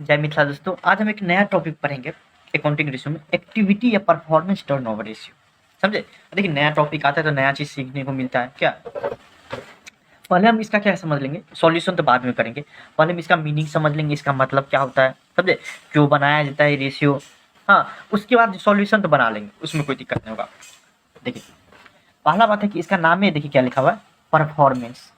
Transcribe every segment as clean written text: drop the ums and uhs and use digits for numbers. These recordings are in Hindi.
जय मिथिला दोस्तों, आज हम एक नया टॉपिक पढ़ेंगे अकाउंटिंग रेशियो में, एक्टिविटी या परफॉर्मेंस टर्नओवर रेशियो। समझे? देखिए, नया टॉपिक आता है तो नया चीज़ सीखने को मिलता है क्या। पहले हम इसका क्या समझ लेंगे, सॉल्यूशन तो बाद में करेंगे। पहले हम इसका मीनिंग समझ लेंगे, इसका मतलब क्या होता है, समझे, क्यों बनाया जाता है रेशियो। हाँ, उसके बाद सॉल्यूशन तो बना लेंगे, उसमें कोई दिक्कत नहीं होगा। देखिए, पहला बात है कि इसका नाम में देखिए क्या लिखा हुआ है, परफॉर्मेंस।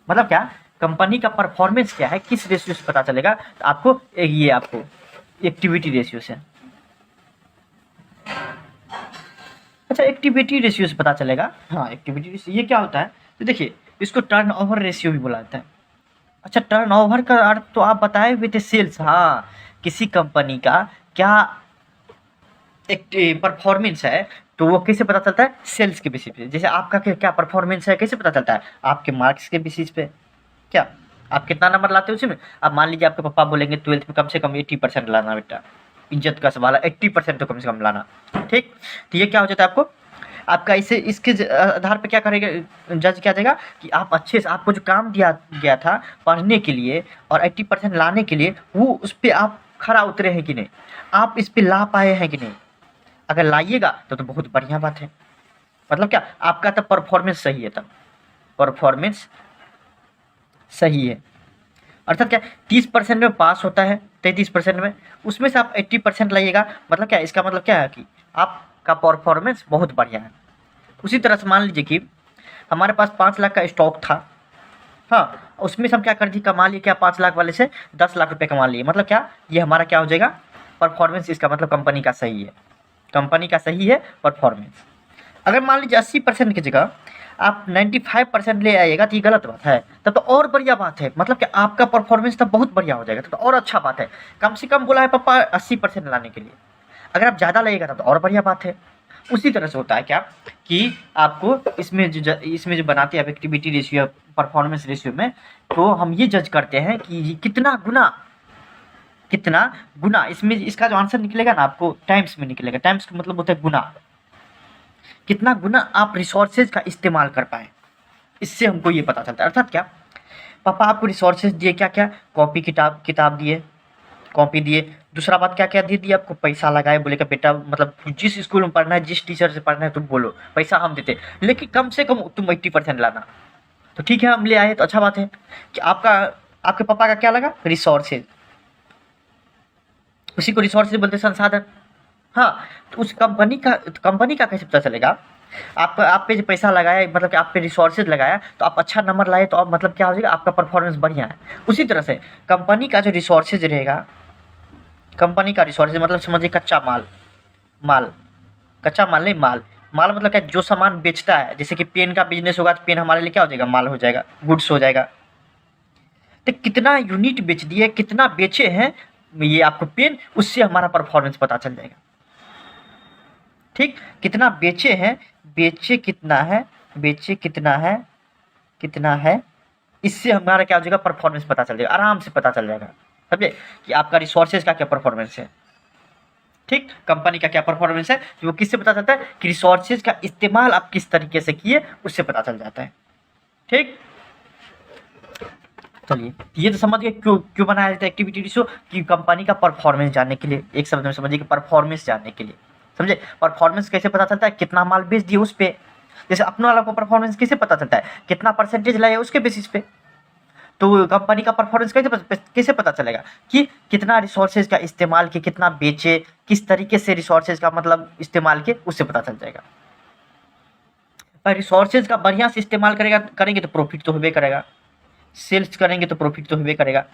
मतलब क्या, कंपनी का परफॉर्मेंस क्या है, किस रेशियो से पता चलेगा, तो आपको ये आपको एक्टिविटी रेशियो से। अच्छा, एक्टिविटी रेशियो से पता चलेगा। हाँ, एक्टिविटी रेशियो ये क्या होता है, तो देखिए इसको टर्नओवर रेशियो भी बोला जाता है। अच्छा, टर्नओवर का अर्थ तो आप बताए हुए थे, सेल्स। हाँ, किसी कंपनी का क्या एक परफॉर्मेंस है तो वो कैसे पता चलता है, सेल्स के बेसिस पे। जैसे आपका क्या परफॉर्मेंस है, कैसे पता चलता है, आपके मार्क्स के बेसिस पे। क्या आप कितना नंबर लाते हो उसी में। अब मान लीजिए आपके पापा बोलेंगे 12th में कम से कम 80% लाना बेटा, इज्जत का सवाल है, 80% तो कम से कम लाना। ठीक, तो ये क्या हो जाता है, आपको आपका इसे इसके आधार पे क्या करेगा, जज क्या देगा कि आप अच्छे से, आपको जो काम दिया गया था पढ़ने के लिए और 80% लाने के लिए, वो उस पर आप खरा उतरे हैं कि नहीं, आप इस पे ला पाए हैं कि नहीं। अगर लाइएगा तो बहुत बढ़िया बात है। मतलब क्या, आपका तब परफॉर्मेंस सही है, तब परफॉर्मेंस सही है। अर्थात क्या, 30% में पास होता है, 33% में, उसमें से आप 80% लाइएगा, मतलब क्या, इसका मतलब क्या है कि आपका परफॉर्मेंस बहुत बढ़िया है। उसी तरह से मान लीजिए कि हमारे पास 5 लाख का स्टॉक था। हाँ, उसमें से हम क्या कर दिए, कमा लिए क्या, 5 लाख वाले से 10 लाख रुपये कमा लिए। मतलब क्या, ये हमारा क्या हो जाएगा, परफॉर्मेंस। इसका मतलब कंपनी का सही है, कंपनी का सही है परफॉर्मेंस। अगर मान लीजिए 80% की जगह आप 95% ले आइएगा तो ये गलत बात है, तब तो और बढ़िया बात है। मतलब कि आपका परफॉर्मेंस तब बहुत बढ़िया हो जाएगा, तब तो और अच्छा बात है। कम से कम बोला है पापा 80% लाने के लिए, अगर आप ज़्यादा लाइएगा तब तो और बढ़िया बात है। उसी तरह से होता है क्या कि आपको इसमें जो बनाते हैं एक्टिविटी रेशियो, परफॉर्मेंस रेशियो में, तो हम ये जज करते हैं कि ये कितना गुना इसमें, इसका जो आंसर निकलेगा ना आपको टाइम्स में निकलेगा। टाइम्स का मतलब होता है गुना, कितना गुना आप रिसोर्सेज का इस्तेमाल कर पाए, इससे हमको ये पता चलता है। अर्थात क्या, पापा आपको रिसोर्सेज दिए, क्या क्या, कॉपी किताब दिए, कॉपी दिए। दूसरा बात क्या क्या दे दिए आपको, पैसा लगाए, बोले कि बेटा मतलब जिस स्कूल में पढ़ना है, जिस टीचर से पढ़ना है तुम बोलो, पैसा हम देते, लेकिन कम से कम तुम 80% लाना। तो ठीक है, हम ले आए तो अच्छा बात है कि आपके पापा का क्या लगा, रिसोर्सेज। उसी को रिसोर्सेज बोलते हैं, संसाधन। हाँ, तो उस कंपनी का कैसे पता चलेगा, आप पे जो पैसा लगाया, मतलब कि आप पे रिसोर्सेज लगाया, तो आप अच्छा नंबर लाए तो आप मतलब क्या हो जाएगा, आपका परफॉर्मेंस बढ़िया है। उसी तरह से कंपनी का जो रिसोर्सेज रहेगा, कंपनी का रिसोर्सेज मतलब समझिए कच्चा माल, माल कच्चा माल नहीं, माल माल मतलब क्या, जो सामान बेचता है। जैसे कि पेन का बिजनेस होगा तो पेन हमारे लिए क्या हो जाएगा, माल हो जाएगा, गुड्स हो जाएगा। तो कितना यूनिट बेच दिए, कितना बेचे हैं ये आपको पेन, उससे हमारा परफॉर्मेंस पता चल जाएगा। ठीक, कितना बेचे हैं, बेचे कितना है, बेचे कितना है, इससे हमारा क्या हो जाएगा, परफॉर्मेंस पता चल जाएगा, आराम से पता चल जाएगा। समझे कि आपका रिसोर्सेज का क्या परफॉर्मेंस है। ठीक, कंपनी का क्या परफॉर्मेंस है, वो किससे पता चलता है कि रिसोर्सेज का इस्तेमाल आप किस तरीके से किए, उससे पता चल जाता है। ठीक, चलिए, ये तो समझ गए क्यों क्यों बनाया जाता है एक्टिविटी रेशियो, कि कंपनी का परफॉर्मेंस जानने के लिए। एक शब्द में समझिए कि परफॉर्मेंस जानने के लिए। समझे, परफॉर्मेंस कैसे पता चलता है, कितना माल बेच दिया उस पे। जैसे अपने वाला को परफॉर्मेंस कैसे पता चलता है, कितना परसेंटेज लाया उसके बेसिस पे। तो कंपनी का परफॉर्मेंस कैसे पता चलेगा कि कितना रिसोर्सेज का इस्तेमाल किए, कितना बेचे, किस तरीके से रिसोर्सेज का मतलब इस्तेमाल किए, उससे पता चल जाएगा। पर रिसोर्सेज का बढ़िया से इस्तेमाल करेंगे तो प्रॉफिट तो होबे करेगा, सेल्स करेंगे तो प्रॉफिट तो होबे करेगा।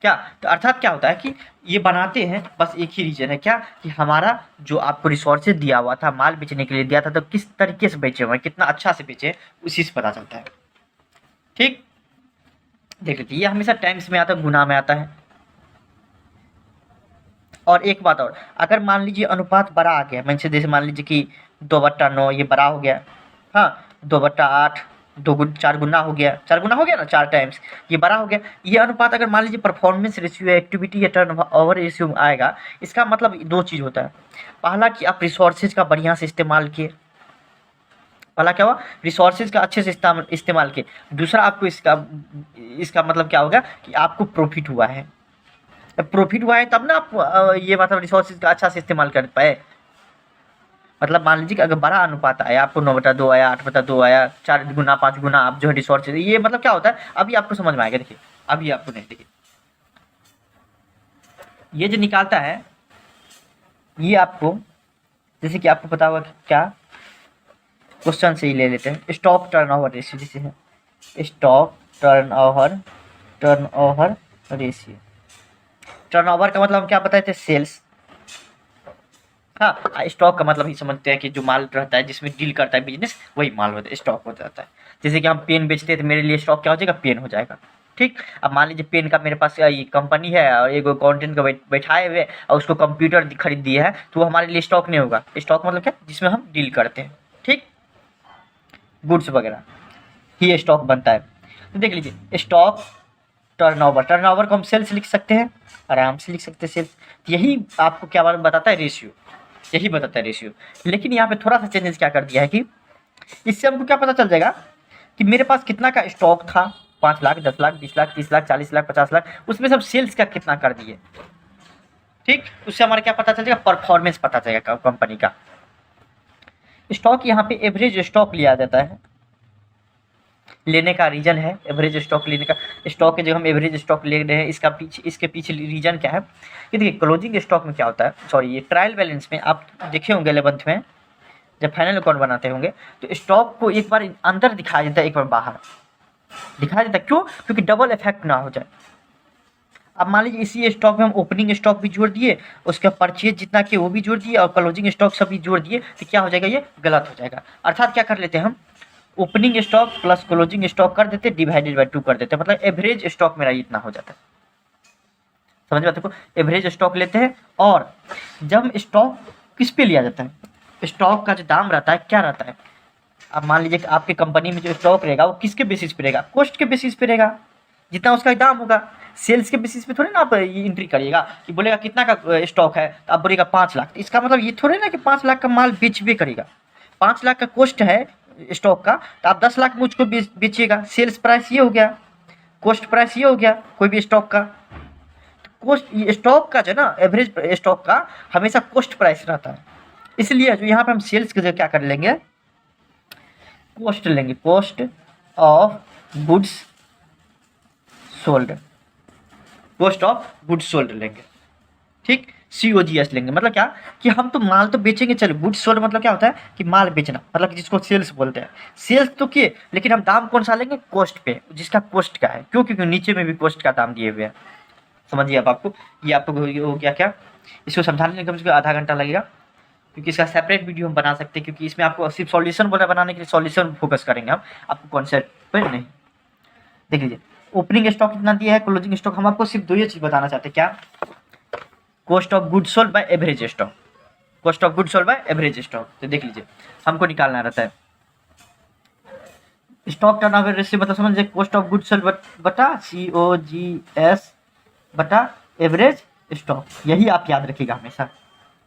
क्या, तो अर्थात क्या होता है कि ये बनाते हैं, बस एक ही रीजन है क्या, कि हमारा जो आपको रिसोर्सेज दिया हुआ था, माल बेचने के लिए दिया था, तो किस तरीके से बेचे हुए हैं, कितना अच्छा से बेचे, उसी से पता चलता है। ठीक, देख लीजिए, ये हमेशा टाइम्स में आता है, गुना में आता है। और एक बात और, अगर मान लीजिए अनुपात बड़ा आ गया, जैसे मान लीजिए कि 2/9 ये बड़ा हो गया, हाँ 2/8, 4 गुना हो गया, 4 गुना हो गया ना, 4 टाइम्स, ये बड़ा हो गया। ये अनुपात अगर मान लीजिए परफॉर्मेंस रेशियो या एक्टिविटी या टर्नओवर रेशियो में आएगा, इसका मतलब दो चीज़ होता है। पहला कि आप रिसोर्सेज का बढ़िया से इस्तेमाल किए, पहला क्या हुआ, रिसोर्सेज का अच्छे से इस्तेमाल के। दूसरा आपको इसका मतलब क्या होगा कि आपको प्रॉफिट हुआ है। प्रॉफिट हुआ है तब ना आप ये मतलब रिसोर्सेज का अच्छा से इस्तेमाल कर पाए। मतलब मान लीजिए कि अगर बड़ा अनुपात आया, आपको 9/2 आया, 8/2 आया, 4 गुना 5 गुना आप जो है रिसोर्सेज, ये मतलब क्या होता है अभी आपको समझ में आएगा। देखिए अभी आपको नहीं, देखिए ये जो निकालता है ये आपको, जैसे कि आपको पता होगा कि क्या क्वेश्चन से ही ले लेते हैं, स्टॉक टर्नओवर रेशियो जिसे है, स्टॉक टर्नओवर रेशियो। टर्नओवर का मतलब हम क्या बताए थे, सेल्स। हाँ, स्टॉक का मतलब ही समझते हैं कि जो माल रहता है जिसमें डील करता है बिजनेस, वही माल होता है, स्टॉक हो जाता है। जैसे कि हम पेन बेचते हैं तो मेरे लिए स्टॉक क्या हो जाएगा, पेन हो जाएगा। ठीक, अब मान लीजिए पेन का मेरे पास ये कंपनी है और एक अकाउंटेंट को बैठाए हुए और उसको कंप्यूटर खरीद दिया है, तो वो हमारे लिए स्टॉक नहीं होगा। स्टॉक मतलब क्या, जिसमें हम डील करते हैं, ठीक, गुड्स वगैरह ही स्टॉक बनता है। तो देख लीजिए स्टॉक टर्नओवर को हम सेल्स लिख सकते हैं, आराम से लिख सकते हैं सेल्स। यही आपको क्या बताता है, रेशियो, यही बताता है रेशियो। लेकिन यहाँ पे थोड़ा सा चेंजेस क्या कर दिया है कि इससे हमको क्या पता चल जाएगा कि मेरे पास कितना का स्टॉक था, 5 लाख, 10 लाख, 20 लाख, 30 लाख, 40 लाख, 50 लाख, उसमें सब सेल्स का कितना कर दिए। ठीक, उससे हमारा क्या पता चल जाएगा, परफॉर्मेंस पता चलेगा कंपनी का। स्टॉक यहाँ पे एवरेज स्टॉक लिया जाता है, लेने का रीजन है एवरेज स्टॉक लेने का। स्टॉक के जब हम एवरेज स्टॉक ले रहे हैं, इसके पीछे रीजन क्या है कि देखिए क्लोजिंग स्टॉक में क्या होता है, सॉरी ये ट्रायल बैलेंस में आप देखे होंगे 11th में जब फाइनल अकाउंट बनाते होंगे, तो स्टॉक को एक बार अंदर दिखाया जाता है, एक बार बाहर दिखाया जाता है। क्यों, क्योंकि डबल इफेक्ट ना हो जाए। अब मान लीजिए इसी स्टॉक में हम ओपनिंग स्टॉक भी जोड़ दिए, उसका परचेज जितना कि वो भी जोड़ दिए और क्लोजिंग स्टॉक सब भी जोड़ दिए, तो क्या हो जाएगा, ये गलत हो जाएगा। अर्थात क्या कर लेते हैं हम, opening stock plus closing stock कर देते, डिवाइडेड बाय 2 कर देते, मतलब एवरेज स्टॉक मेरा इतना हो जाता है। समझ बात को, एवरेज स्टॉक लेते हैं। और जब स्टॉक किस पे लिया जाता है, स्टॉक का जो दाम रहता है क्या रहता है, अब मान लीजिए कि आपकी कंपनी में जो स्टॉक रहेगा वो किसके बेसिस पे रहेगा, कॉस्ट के बेसिस पे रहेगा, जितना उसका दाम होगा। सेल्स के बेसिस पे थोड़ी ना आप ये एंट्री करिएगा कि बोलेगा कितना का स्टॉक है, तो आप बोलेगा 5 लाख, तो इसका मतलब ये थोड़ी ना कि 5 लाख का माल बेचबे करेगा। 5 लाख का कॉस्ट है स्टॉक का, तो आप 10 लाख मुझको बेचिएगा। सेल्स प्राइस ये हो गया, कॉस्ट प्राइस ये हो गया कोई भी स्टॉक का। कॉस्ट स्टॉक का जो ना एवरेज स्टॉक का हमेशा कॉस्ट प्राइस रहता है, इसलिए जो यहाँ पे हम सेल्स के जो क्या कर लेंगे, कॉस्ट लेंगे, cost of goods sold, cost of goods sold लेंगे। ठीक, COGS लेंगे, मतलब क्या कि हम तो माल तो बेचेंगे, चलो गुड्स सोल्ड मतलब क्या होता है कि माल बेचना, मतलब जिसको सेल्स बोलते हैं। सेल्स तो किए, लेकिन हम दाम कौन सा लेंगे, कॉस्ट पे, जिसका कॉस्ट का है। क्यों, क्योंकि नीचे में भी कॉस्ट का दाम दिए हुए हैं। समझिए अब आपको ये आपको हो गया क्या, इसको समझाने में कम से कम आधा घंटा लगेगा, क्योंकि इसका सेपरेट वीडियो हम बना सकते हैं, क्योंकि इसमें आपको सिर्फ सॉल्यूशन बोला बनाने के लिए सॉल्यूशन फोकस करेंगे हम, आपको कॉन्सेप्ट पर नहीं। देख लीजिए ओपनिंग स्टॉक कितना दिया है, क्लोजिंग स्टॉक, हम आपको सिर्फ 2 ही चीज बताना चाहते हैं, क्या, cost of goods sold by average stock, cost of goods sold by average stock. तो देख लीजिए हमको निकालना रहता है स्टॉक टर्नओवर रेशियो, मतलब समझिए कॉस्ट ऑफ गुड्स सोल्ड बटा COGS बटा एवरेज स्टॉक, यही आप याद रखिएगा हमेशा,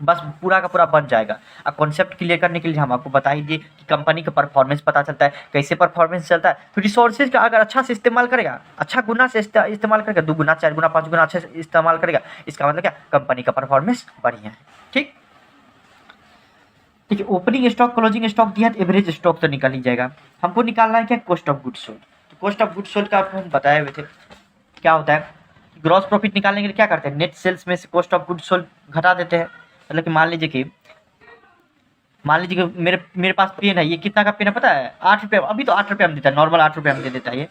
बस पूरा का पूरा बन जाएगा। अब कॉन्सेप्ट क्लियर करने के लिए हम आपको बता ही दिए कि कंपनी का परफॉर्मेंस पता चलता है, कैसे परफॉर्मेंस चलता है, तो रिसोर्सेज का अगर अच्छा से इस्तेमाल करेगा, अच्छा गुना से इस्तेमाल करेगा, 2 गुना 4 गुना 5 गुना अच्छे से इस्तेमाल करेगा, इसका मतलब क्या, कंपनी का परफॉर्मेंस बढ़िया है। ठीक, देखिए ओपनिंग स्टॉक क्लोजिंग स्टॉक दिया तो एवरेज स्टॉक तो निकल ही जाएगा। हमको निकालना है क्या, कॉस्ट ऑफ गुड्स सोल्ड। तो कॉस्ट ऑफ गुड्स सोल्ड का आपको हम बताए हुए थे क्या होता है, ग्रॉस प्रॉफिट निकालने के लिए क्या करते हैं, नेट सेल्स में से कॉस्ट ऑफ गुड्स सोल्ड घटा देते हैं। मतलब कि मान लीजिए कि मेरे पास पेन है, ये कितना का पेन है पता है, 8 रुपये, अभी तो 8 रुपये में देता है, नॉर्मल 8 रुपये में दे देता है। ये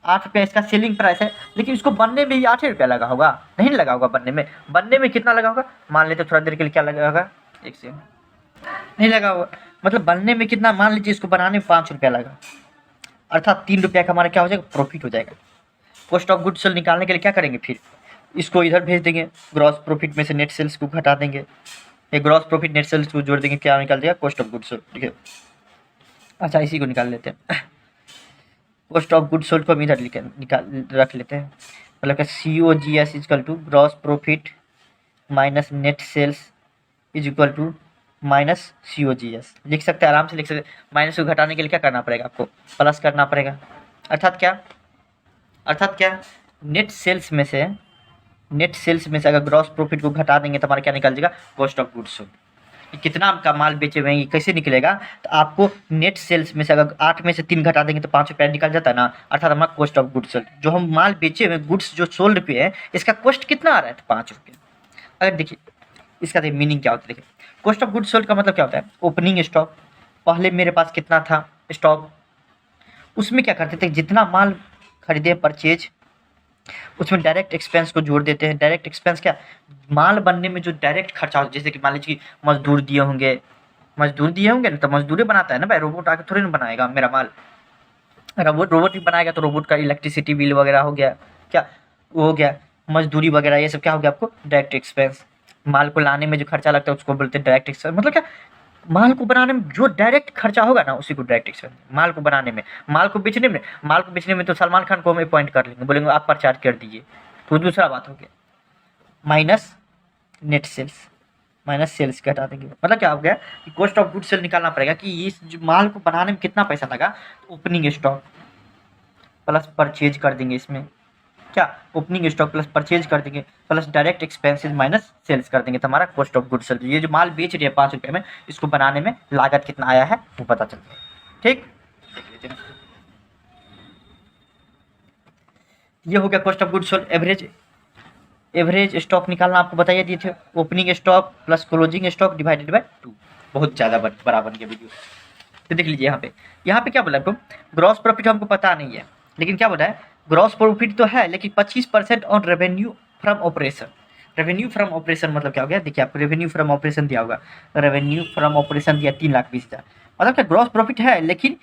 8 रुपये इसका सेलिंग प्राइस है, लेकिन इसको बनने में ही 8 ही रुपया लगा होगा, नहीं लगा होगा बनने में कितना लगा होगा, मान लेते थोड़ा देर के लिए क्या लगा होगा, एक से नहीं लगा होगा, मतलब बनने में कितना, मान लीजिए इसको बनाने में 5 रुपया लगा, अर्थात 3 रुपया का हमारा क्या हो जाएगा, प्रॉफिट हो जाएगा। कॉस्ट ऑफ गुड्स सोल्ड निकालने के लिए क्या करेंगे, फिर इसको इधर भेज देंगे, ग्रॉस प्रॉफिट में से नेट सेल्स को घटा देंगे, ये ग्रॉस प्रॉफिट नेट सेल्स को जोड़ देंगे, क्या निकाल देगा, कॉस्ट ऑफ गुड्स सोल्ड। ठीक है, अच्छा इसी को निकाल लेते हैं, कॉस्ट ऑफ गुड्स सोल्ड को हम इधर निकाल रख लेते हैं, मतलब COGS equal to gross profit minus net sales is equal to minus COGS लिख सकते हैं, आराम से लिख सकते हैं। माइनस को घटाने के लिए क्या करना पड़ेगा आपको, प्लस करना पड़ेगा। अर्थात क्या, नेट सेल्स में से अगर ग्रॉस प्रॉफिट को घटा देंगे तो हमारा क्या निकल जाएगा, कॉस्ट ऑफ गुड्स सोल्ड। कितना आपका माल बेचे हुए हैं ये कैसे निकलेगा, तो आपको नेट सेल्स में से अगर 8 में से 3 घटा देंगे तो 5 रुपया निकल जाता है ना, अर्थात हमारा कॉस्ट ऑफ गुड्स सोल्ड। जो हम माल बेचे हुए गुड्स जो सोल्ड पे है इसका कॉस्ट कितना आ रहा है, तो 5 रुपये। अगर देखिए इसका देखिए मीनिंग क्या होता है, देखिए कॉस्ट ऑफ गुड्स सोल्ड का मतलब क्या होता है, ओपनिंग स्टॉक। पहले मेरे पास कितना था स्टॉक, उसमें क्या करते थे, जितना माल खरीदे परचेज, उसमें डायरेक्ट एक्सपेंस को जोड़ देते हैं। डायरेक्ट एक्सपेंस क्या, माल बनने में जो डायरेक्ट खर्चा हो, जैसे कि मान लीजिए मजदूर दिए होंगे ना, तो मजदूर बनाता है ना भाई, रोबोट आके थोड़ी ना बनाएगा मेरा माल। रोबोट ही बनाएगा तो रोबोट का इलेक्ट्रिसिटी बिल वगैरह हो गया, क्या वो हो गया, मजदूरी वगैरह ये सब क्या हो गया आपको डायरेक्ट एक्सपेंस। माल को लाने में जो खर्चा लगता है उसको बोलते हैं डायरेक्ट एक्सपेंस। मतलब क्या, माल को बनाने में जो डायरेक्ट खर्चा होगा ना उसी को डायरेक्ट एक्सपेंस। माल को बनाने में, माल को बेचने में तो सलमान खान को हम अपॉइंट कर लेंगे, बोलेंगे आप प्रचार कर दीजिए, तो दूसरा बात हो गया। Minus net sales, minus sales के हटा देंगे। मतलब क्या हो गया कि कॉस्ट ऑफ गुड्स सेल निकालना पड़ेगा कि इस जो माल को बनाने में कितना पैसा लगा, ओपनिंग स्टॉक प्लस परचेज कर देंगे इसमें, क्या ओपनिंग स्टॉक प्लस परचेज कर देंगे plus direct expenses minus sales कर देंगे, तो हमारा कॉस्ट ऑफ गुड्स सोल्ड। ये जो माल बेच रही है 5 रुपये में, इसको बनाने में लागत कितना आया है वो पता चलता है। ठीक, ये हो गया cost of goods sold. Average stock निकालना आपको बताइए दिए थे, opening stock plus closing stock divided by 2। बहुत ज़्यादा बड़ा बन गया वीडियो। तो देख लीजिए यहाँ पे क्या बोला आपको, ग्रॉस प्रॉफिट हमको पता नहीं है, लेकिन क्या बोला है, ग्रॉस प्रॉफिट तो है लेकिन 25% on revenue from operation. Revenue from operation मतलब क्या हो गया, देखिए आपको रेवेन्यू फ्रॉम ऑपरेशन दिया होगा, रेवेन्यू फ्रॉम ऑपरेशन दिया 3,20,000, मतलब क्या ग्रॉस प्रॉफिट है लेकिन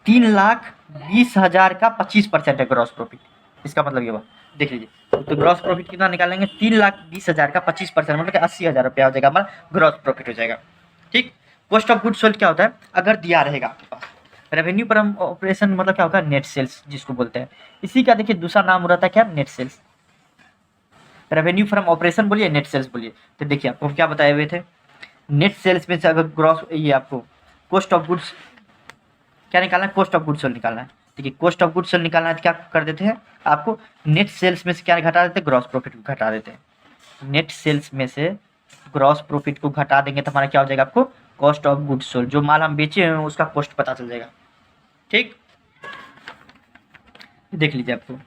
3,20,000 का 25% है ग्रॉस प्रॉफिट। इसका मतलब ये हुआ, देख लीजिए तो ग्रॉस प्रॉफिट कितना निकालेंगे, 3,20,000 का 25% मतलब कि 80,000 रुपया हो जाएगा हमारा ग्रॉस प्रॉफिट हो जाएगा। ठीक, कॉस्ट ऑफ गुड्स सोल्ड क्या होता है, अगर दिया रहेगा आपके पास, रेवेन्यू फ्रॉम ऑपरेशन मतलब क्या होगा, नेट सेल्स जिसको बोलते हैं। इसी का देखिए दूसरा नाम रहता है क्या, net sales. Revenue from operation बोलिए, नेट सेल्स बोलिए। तो देखिए आपको हम क्या बताए हुए थे, नेट सेल्स में से अगर ग्रॉस, ये आपको कॉस्ट ऑफ गुड्स क्या निकालना है, कॉस्ट ऑफ गुड्स सोल्ड निकालना है। देखिए कॉस्ट ऑफ गुड्स सोल्ड निकालना है तो क्या कर देते हैं आपको, नेट सेल्स में से क्या घटा देते हैं, ग्रॉस प्रॉफिट को घटा देते हैं। नेट सेल्स में से ग्रॉस प्रॉफिट को घटा देंगे तो हमारा क्या हो जाएगा आपको, कॉस्ट ऑफ गुड्स सोल्ड। जो माल हम बेचे हैं उसका कॉस्ट पता चल जाएगा। ठीक, देख लीजिए आपको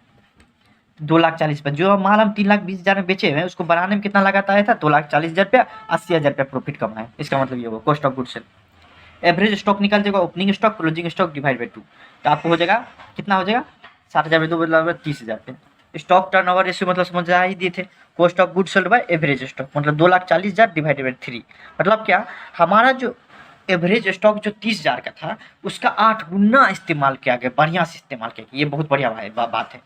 2,40,000 जो माल हम 3,20,000 में बेचे हुए हैं उसको बनाने में कितना लागत आया था, 2,40,000 रुपया, 80,000 रुपया प्रॉफिट कमाए। इसका मतलब ये होगा cost of goods sold. Average stock निकाल देगा, opening stock closing stock divide by 2, तो आपको हो जाएगा कितना हो जाएगा, 60,000 में 2 मतलब 30,000 रुपये। स्टॉक टर्नओवर रेशियो मतलब समझ आ ही दिए थे, cost of goods sold by average stock मतलब 2,40,000 डिवाइडेड बाई 3। मतलब क्या, हमारा जो एवरेज स्टॉक जो 30,000 का था उसका 8 गुना इस्तेमाल किया गया, बढ़िया से इस्तेमाल किया गया। ये बहुत बढ़िया बात है।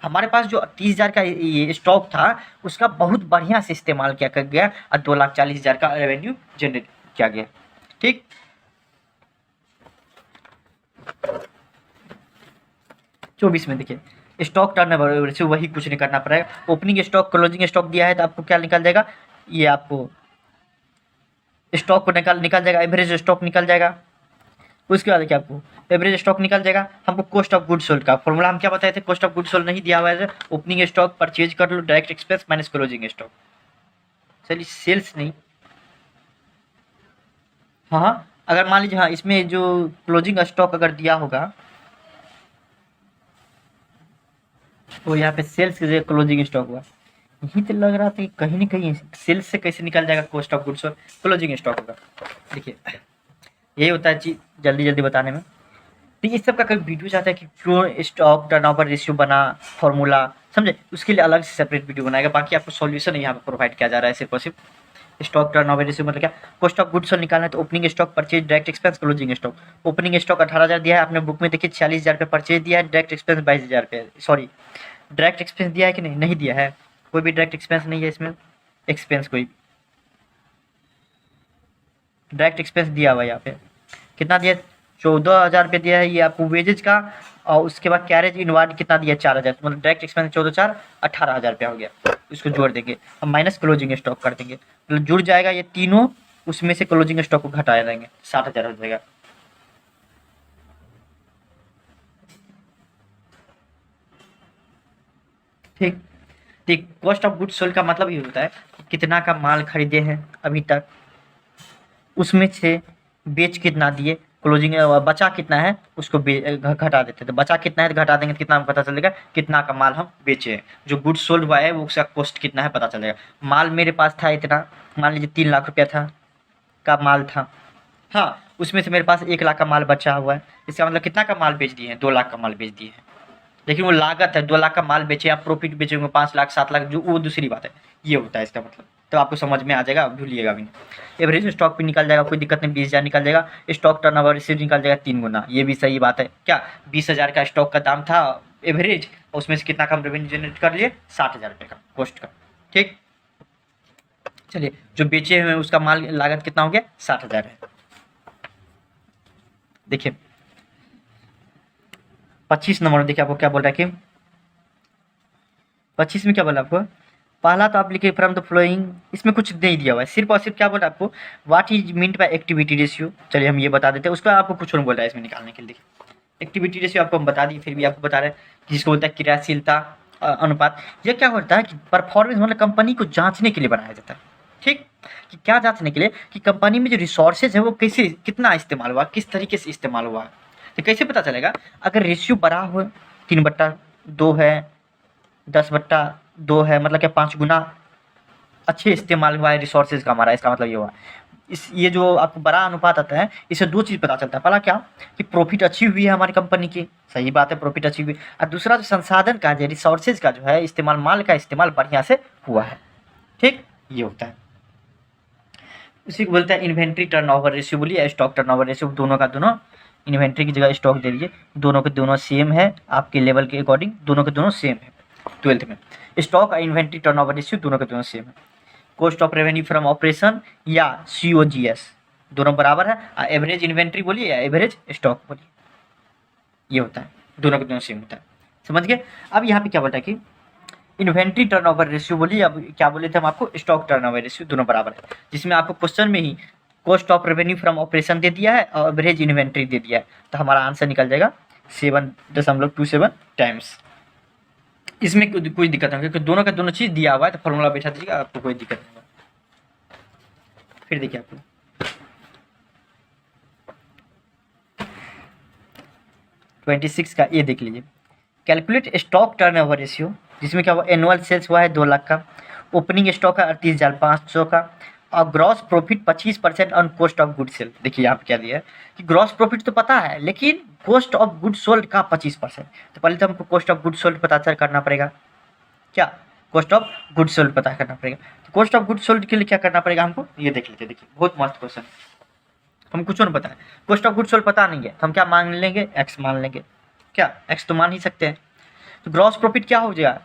हमारे पास जो 30,000 का ये स्टॉक था उसका बहुत बढ़िया से इस्तेमाल किया गया और 2,40,000 का रेवेन्यू जनरेट किया गया। ठीक, 24 में देखिए स्टॉक टर्नओवर से वही कुछ नहीं करना पड़ेगा। ओपनिंग स्टॉक क्लोजिंग स्टॉक दिया है तो आपको क्या निकल जाएगा, ये आपको स्टॉक को निकल जाएगा, एवरेज स्टॉक निकल जाएगा। उसके बाद क्या आपको एवरेज स्टॉक निकल जाएगा। हमको कॉस्ट ऑफ गुड्स सोल्ड का फॉर्मूला हम क्या बताए थे, कॉस्ट ऑफ गुड्स सोल्ड नहीं दिया हुआ है, ओपनिंग स्टॉक परचेज कर लो, direct expense minus closing stock. चलिए सेल्स नहीं, हाँ अगर मान लीजिए, हाँ इसमें जो क्लोजिंग स्टॉक अगर दिया होगा तो यहाँ पे सेल्स के जगह क्लोजिंग स्टॉक हुआ। यही तो लग रहा था कि कहीं ना कहीं सेल्स से कैसे निकल जाएगा cost of goods, closing stock होगा। देखिए यही होता है चीज जल्दी बताने में। तो इस सब का कभी वीडियो चाहता है कि क्यों स्टॉक टर्नओवर रेशियो बना, फॉर्मूला समझे, उसके लिए अलग से सेपरेट वीडियो बनाएगा। बाकी आपको सॉल्यूशन यहाँ पर प्रोवाइड किया जा रहा है सिर्फ और सिर्फ। स्टॉक टर्नओवर रेशियो मतलब क्या, कॉस्ट ऑफ गुड्स निकालना है तो opening stock purchase direct expense closing stock. Opening stock 18,000 दिया है, आपने बुक में देखिए 46,000 रुपये परचेज दिया है, डायरेक्ट एक्सपेंस 22,000 रुपये, सॉरी डायरेक्ट एक्सपेंस दिया है कि नहीं, नहीं दिया है, कोई भी डायरेक्ट एक्सपेंस नहीं है इसमें, एक्सपेंस कोई डायरेक्ट एक्सपेंस दिया हुआ है यहाँ पे कितना दिया, 14,000 रुपये दिया है ये आपको वेजेज का, और उसके बाद कैरेज इनवार्ड कितना दिया 4,000, मतलब डायरेक्ट एक्सपेंस 14,4 18,000 रुपया हो गया। इसको जोड़ देंगे, हम माइनस क्लोजिंग स्टॉक कर देंगे, मतलब जुड़ जाएगा ये तीनों उसमें से क्लोजिंग स्टॉक को घटाया देंगे, 60,000 हो जाएगा। ठीक ठीक। कॉस्ट ऑफ गुड्स सोल्ड का मतलब ये होता है कि कितना का माल खरीदे हैं अभी तक, उसमें से बेच कितना दिए, क्लोजिंग बचा कितना है उसको घटा देते हैं। तो बचा कितना है तो घटा देंगे, कितना पता चलेगा कितना का माल हम बेचे हैं। जो गुड्स सोल्ड हुआ है वो उसका कॉस्ट कितना है पता चलेगा। माल मेरे पास था इतना, मान लीजिए 3 लाख रुपया था का माल था, हाँ, उसमें से मेरे पास 1 लाख का माल बचा हुआ है। इसका मतलब कितना का माल बेच दिए हैं, 2 लाख का माल बेच दिए हैं। लेकिन वो लागत है, 2 लाख का माल बेचे, आप प्रॉफिट बेचे होंगे 5 लाख 7 लाख, जो वो दूसरी बात है। ये होता है इसका मतलब, तो आपको समझ में आ जाएगा, भूलिएगा भी नहीं। एवरेज स्टॉक भी निकल जाएगा, कोई दिक्कत नहीं, 20,000 निकल जाएगा। स्टॉक टर्नओवर रेशियो निकल जाएगा 3 गुना, ये भी सही बात है। क्या 20,000 का स्टॉक का दाम था एवरेज, उसमें से कितना कम रेवेन्यू जनरेट कर लिए, 60,000 रुपये का कॉस्ट का। ठीक, चलिए जो बेचे हुए उसका माल लागत कितना हो गया, 60,000 है। देखिए 25 नंबर देखिए आपको क्या बोल रहा है कि 25 में क्या बोला आपको, पहला तो आप लिखिए फ्रॉम द फ्लोइंग, इसमें कुछ नहीं दिया हुआ है, सिर्फ और सिर्फ क्या बोला आपको, what is meant by activity ratio. चलिए हम ये बता देते हैं, उसका आपको कुछ और बोल रहा है इसमें निकालने के लिए। एक्टिविटी रेशियो आपको हम बता दिए, फिर भी आपको बता रहे हैं जिसको बोलता है क्रियाशीलता अनुपात। ये क्या होता है कि परफॉर्मेंस मतलब कंपनी को जांचने के लिए बनाया जाता है। ठीक, कि क्या जांचने के लिए कि कंपनी में जो रिसोर्सेज है वो कैसे कितना इस्तेमाल हुआ, किस तरीके से इस्तेमाल हुआ। तो कैसे पता चलेगा, अगर रेशियो बड़ा हो, 3/2 है, 10/2 है, मतलब क्या 5 गुना अच्छे इस्तेमाल हुआ है रिसोर्सेज का हमारा, इसका मतलब ये हुआ। इस ये जो आपको बड़ा अनुपात आता है, इससे 2 चीज़ पता चलता है। पहला क्या कि प्रॉफिट अच्छी हुई है हमारी कंपनी की, सही बात है, प्रॉफिट अच्छी हुई। और दूसरा जो संसाधन का जो रिसोर्सेज का जो है इस्तेमाल, माल का इस्तेमाल बढ़िया से हुआ है। ठीक, ये होता है, उसी को बोलते हैं इन्वेंट्री टर्नओवर रेशियो बोलिए या स्टॉक टर्नओवर रेशियो, दोनों का दोनों। इन्वेंट्री की जगह स्टॉक दे दीजिए, दोनों के दोनों सेम है, आपके लेवल के अकॉर्डिंग दोनों के दोनों सेम है 12th में। स्टॉक और इन्वेंट्री टर्नओवर रेशियो दोनों के दोनों सेम है। Cost of revenue from operation या COGS दोनों बराबर है। एवरेज इन्वेंट्री बोलिए या एवरेज स्टॉक बोलिए, ये होता है, दोनों के दोनों सेम होता है। समझ गए। अब यहाँ पे क्या बोलता है कि इन्वेंट्री टर्नओवर रेशियो बोलिए, अब क्या बोले थे हम आपको, स्टॉक टर्नओवर रेशियो दोनों बराबर है। जिसमें आपको क्वेश्चन में ही cost of revenue from operation दे दिया है और एवरेज इन्वेंट्री दे दिया है, तो हमारा आंसर निकल जाएगा 7.27 टाइम्स। इसमें कोई दिक्कत नहीं, क्योंकि दोनों का दोनों चीज़ दिया हुआ है, तो फॉर्मूला बैठा दीजिएगा, आपको कोई दिक्कत नहीं होगा। फिर देखिए आपको 26 का ये देख लीजिए, कैलकुलेट स्टॉक टर्नओवर रेशियो, जिसमें क्या हुआ, एनुअल सेल्स हुआ है 2 लाख का, ओपनिंग स्टॉक है 38,500 का, और gross profit 25% on cost of good sale. देखिए यहाँ पे क्या दिया है कि ग्रॉस प्रॉफिट तो पता है, लेकिन कॉस्ट ऑफ गुड सोल्ड का 25%। तो पहले तो हमको कॉस्ट ऑफ गुड सोल्ड पता करना पड़ेगा, क्या कॉस्ट ऑफ गुड सोल्ड पता करना पड़ेगा। तो कॉस्ट ऑफ गुड सोल्ड के लिए क्या करना पड़ेगा हमको, ये देख लीजिए, देखिए बहुत मस्त क्वेश्चन। हम कुछ और पता है, कॉस्ट ऑफ गुड सोल्ड पता नहीं है, तो हम क्या मान लेंगे, एक्स मान लेंगे। क्या एक्स तो मान ही सकते हैं। तो ग्रॉस प्रॉफिट क्या हो जाएगा,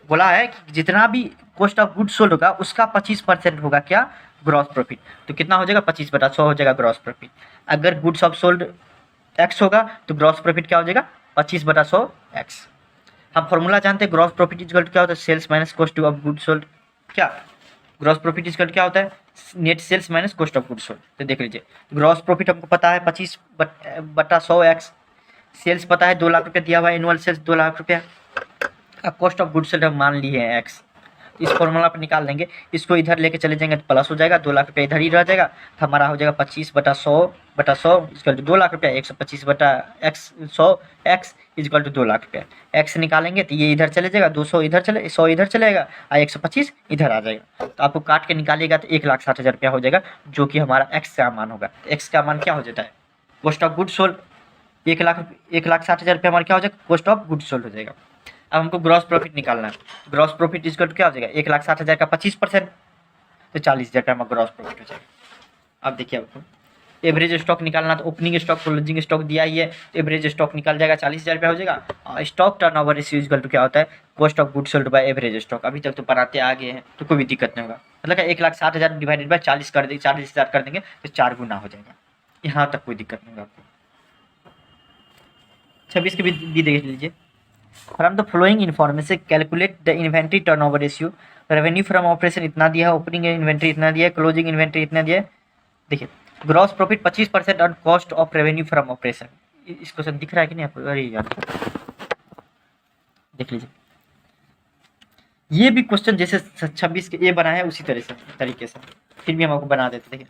बोला है कि जितना भी कॉस्ट ऑफ गुड सोल्ड होगा उसका 25% होगा क्या, ग्रॉस प्रॉफिट। तो कितना हो जाएगा, 25/100 हो जाएगा ग्रॉस प्रॉफिट। अगर गुड्स ऑफ सोल्ड एक्स होगा तो ग्रॉस प्रॉफिट क्या हो जाएगा, 25/100 एक्स। हम फॉर्मूला जानते हैं, ग्रॉस प्रॉफिट इज क्या होता है, sales minus cost of good sold. क्या ग्रॉस प्रॉफिट इज क्या होता है, net sales minus cost of good sold. तो देख लीजिए, ग्रॉस प्रॉफिट हमको पता है 25/100 एक्स, सेल्स पता है 2 लाख रुपया दिया हुआ है, एनुअल सेल्स 2 लाख रुपया, अब कॉस्ट ऑफ गुड सोल्ड हम मान लिए हैं एक्स। इस फॉर्मूला पर निकाल लेंगे, इसको इधर लेके चले जाएंगे तो प्लस हो जाएगा, 2 लाख रुपया इधर ही रह जाएगा, तो हमारा हो जाएगा 25/100 इक्वल टू 2 लाख रुपया, 125/100 एक्स इक्वल टू 2 लाख रुपया। एक्स निकालेंगे तो ये इधर चले जाएगा, 200 इधर चले, 100 इधर चलेगा और 125 इधर आ जाएगा। तो आपको काट के निकालिएगा तो 1,60,000 रुपया हो जाएगा, जो कि हमारा एक्स का मान होगा। एक्स का मान क्या हो जाता है, कॉस्ट ऑफ गुड सोल्ड, 1,60,000 रुपया हमारा क्या हो जाएगा, कॉस्ट ऑफ गुड सोल्ड हो जाएगा। अब हमको ग्रॉस प्रॉफिट निकालना है, ग्रॉस प्रॉफिट इसका क्या हो जाएगा, 1,60,000 का 25%, तो 40,000 का हमारा ग्रॉस प्रॉफिट हो जाएगा। अब देखिए आपको एवरेज स्टॉक निकालना, तो ओपनिंग स्टॉक क्लोजिंग स्टॉक दिया ही है, तो एवरेज स्टॉक निकल जाएगा, 40,000 रुपया हो जाएगा। और stock turnover ratio equal to क्या होता है, cost of good sold by average stock. अभी तक तो बनाते आ गए हैं, तो कोई भी दिक्कत नहीं होगा। मतलब 1,60,000 डिवाइडेड बाय 40 कर देंगे, 40,000 कर देंगे तो 4 गुना हो जाएगा। यहाँ तक कोई दिक्कत नहीं होगा आपको। 26 के भी देख लीजिए, from the flowing information calculate the inventory turnover ratio. Revenue from operation इतना दिया है, ओपनिंग इन्वेंट्री इतना दिया है, क्लोजिंग इन्वेंट्री इतना दिया है, देखिए gross profit 25% on cost of revenue from operation. इस क्वेश्चन दिख रहा है कि नहीं आपको? अरे यार देख लीजिए, ये भी क्वेश्चन जैसे 26 के ए बना है उसी तरह से तरीके से फिर भी हम आपको बना देते। देखिए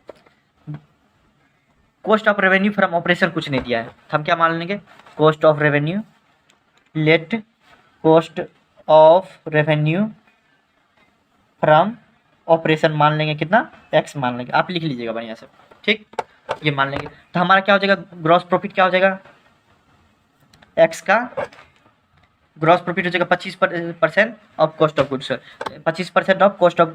cost of revenue from operation कुछ नहीं दिया है, हम क्या मान लेंगे? Cost of revenue, let cost of revenue from operation मान लेंगे कितना? एक्स मान लेंगे। आप लिख लीजिएगा बढ़िया से, ठीक, ये मान लेंगे। तो हमारा क्या हो जाएगा? ग्रॉस प्रॉफिट क्या हो जाएगा? एक्स का ग्रॉस प्रॉफिट हो जाएगा 25% of cost of goods, 25% of cost of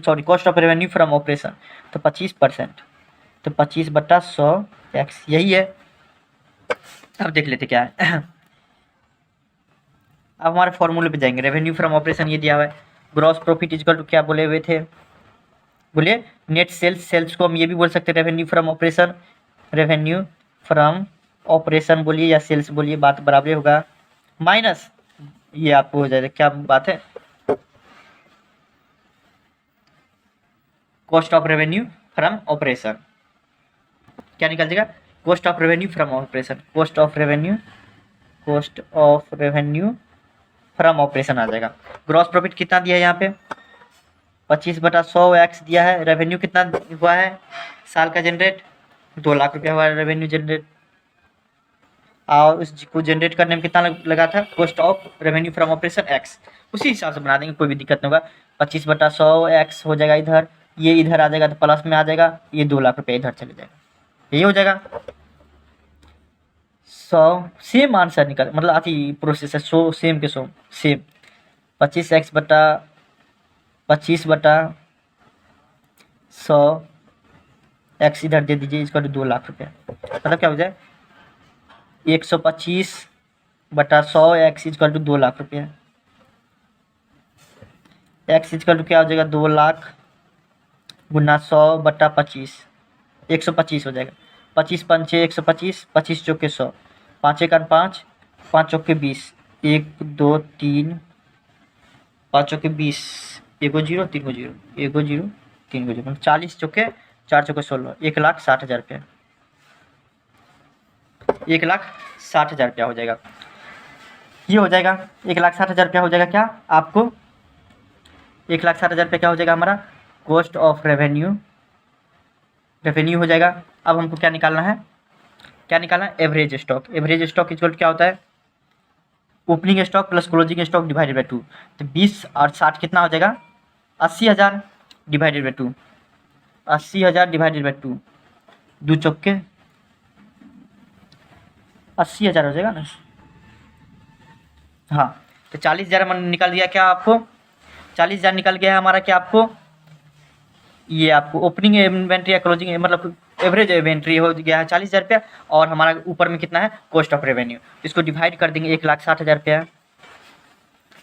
sorry cost of revenue from operation. तो 25%, तो 25/100 एक्स, यही है। अब देख लेते क्या है। अब हमारे फॉर्मूले पे जाएंगे। रेवेन्यू फ्रॉम ऑपरेशन ये दिया हुआ है, ग्रॉस प्रॉफिट इक्वल टू क्या बोले हुए थे? बोलिए नेट सेल्स। सेल्स को हम ये भी बोल सकते हैं revenue from operation, revenue from operation बोलिए या सेल्स बोलिए, बात बराबर होगा, माइनस ये आपको हो जाएगा, क्या बात है? Cost of revenue from operation, क्या निकल जाएगा? Cost of revenue from operation, cost of revenue from operation आ जाएगा। ग्रॉस प्रॉफिट कितना दिया है यहाँ पे? 25/100 एक्स दिया है। रेवेन्यू कितना हुआ है साल का जनरेट? 2 लाख रुपया हुआ है रेवेन्यू जनरेट। और उसको जनरेट करने में कितना लगा था? Cost of revenue from operation x, उसी हिसाब से बना देंगे, कोई भी दिक्कत नहीं होगा। 25/100 एक्स हो जाएगा इधर, ये इधर आ जाएगा तो प्लस में आ जाएगा, ये 2 लाख रुपया इधर चले जाएगा, यही हो जाएगा। 100 सेम आंसर निकल, मतलब आती प्रोसेस है, 100 सेम के 100 सेम। 25/100 एक्स इधर दे दीजिए, इसका 2 लाख रुपया, मतलब क्या हो जाए? 125/100 एक्स इजकल टू 2 लाख रुपया। एक्स इजकल टू क्या हो जाएगा? 2 लाख गुना 100/25, 125 हो जाएगा। 25 पंचे 125, 25 चौके 100, 5 1 5, 5 चौके 20, 1 2 3, 5 चौके 20, 1 0 3 0, 1 0 3 0, मतलब 40 चौके 4 चौके 16, 1,60,000 रुपया, 1,60,000 रुपया हो जाएगा। ये हो जाएगा 1,60,000 रुपया हो जाएगा क्या आपको? 1,60,000 रुपया क्या हो जाएगा हमारा? कॉस्ट ऑफ रेवेन्यू हो जाएगा। अब हमको क्या निकालना है? क्या निकालना है? Average stock. Average stock equal क्या होता है? Opening stock plus closing stock divided by 2। तो 20 और 60 कितना हो जाएगा? 80,000 डिवाइडेड बाई 2, 80,000 डिवाइडेड बाई 2, 2 चौके 80,000 हो जाएगा ना। हाँ, तो 40,000 निकल गया क्या आपको? 40,000 निकल गया है हमारा क्या आपको? ये आपको ओपनिंग इन्वेंट्री या क्लोजिंग मतलब एवरेज इन्वेंट्री हो गया है 40,000 रुपया, और हमारा ऊपर में कितना है? Cost of revenue. इसको डिवाइड कर देंगे 1,60,000 रुपया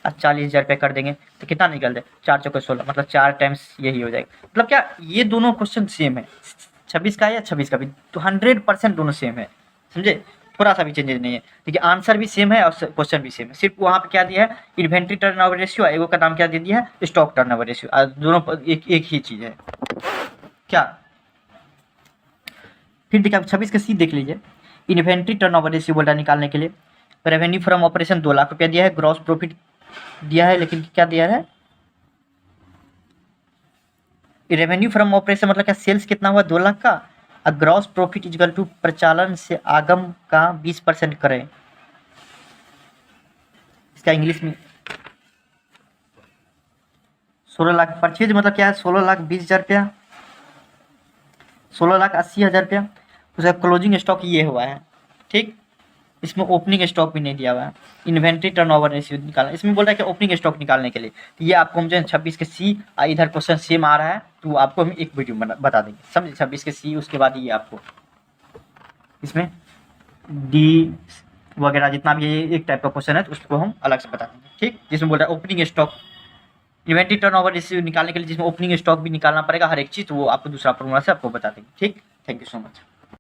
और 40,000 रुपया कर देंगे तो कितना निकल जाए? 4 चौके 16, मतलब 4 टाइम्स यही हो जाएगा। मतलब क्या ये दोनों क्वेश्चन सेम है, 26 का या 26 का भी, तो 100% दोनों सेम है, समझे? थोड़ा सा भी चेंजेस नहीं है। देखिए आंसर भी सेम है और क्वेश्चन भी सेम है, सिर्फ वहाँ पे क्या दिया है? इन्वेंट्री टर्नओवर रेशियो, एगो का नाम क्या दे दिया है? Stock turnover ratio. दोनों एक ही चीज़ है क्या? फिर देखिए आप 26 का सी देख लीजिए। इन्वेंट्री टर्नओवर रेशियो बोल रहा है निकालने के लिए। रेवेन्यू फ्रॉम ऑपरेशन 2 लाख रुपया दिया है, ग्रॉस प्रॉफिट दिया है, लेकिन क्या दिया है? रेवेन्यू फ्रॉम ऑपरेशन मतलब क्या? सेल्स कितना हुआ? 2 लाख का। और ग्रॉस प्रॉफिट इक्वल टू प्रचालन से आगम का 20% करें। इसका इंग्लिश में 16 लाख परचेज मतलब क्या है? 16,20,000 रुपया, 16,80,000 रुपया। उसका क्लोजिंग स्टॉक ये हुआ है, ठीक। इसमें ओपनिंग स्टॉक भी नहीं दिया हुआ है। इन्वेंट्री टर्नओवर रेशियो निकालना, इसमें बोल रहा है कि ओपनिंग स्टॉक निकालने के लिए। तो ये आपको मुझे 26 के सी, इधर क्वेश्चन सेम आ रहा है तो आपको हम एक वीडियो में बता देंगे, समझे? 26 के सी, उसके बाद ये आपको इसमें डी वगैरह जितना भी ये एक टाइप का क्वेश्चन है तो उसको हम अलग से बता देंगे, ठीक। जिसमें बोल रहा है opening stock, inventory turnover ratio निकालने के लिए जिसमें ओपनिंग स्टॉक भी निकालना पड़ेगा हर एक चीज़, तो वो आपको दूसरा फॉर्मूला से आपको बता देंगे, ठीक। Thank you so much.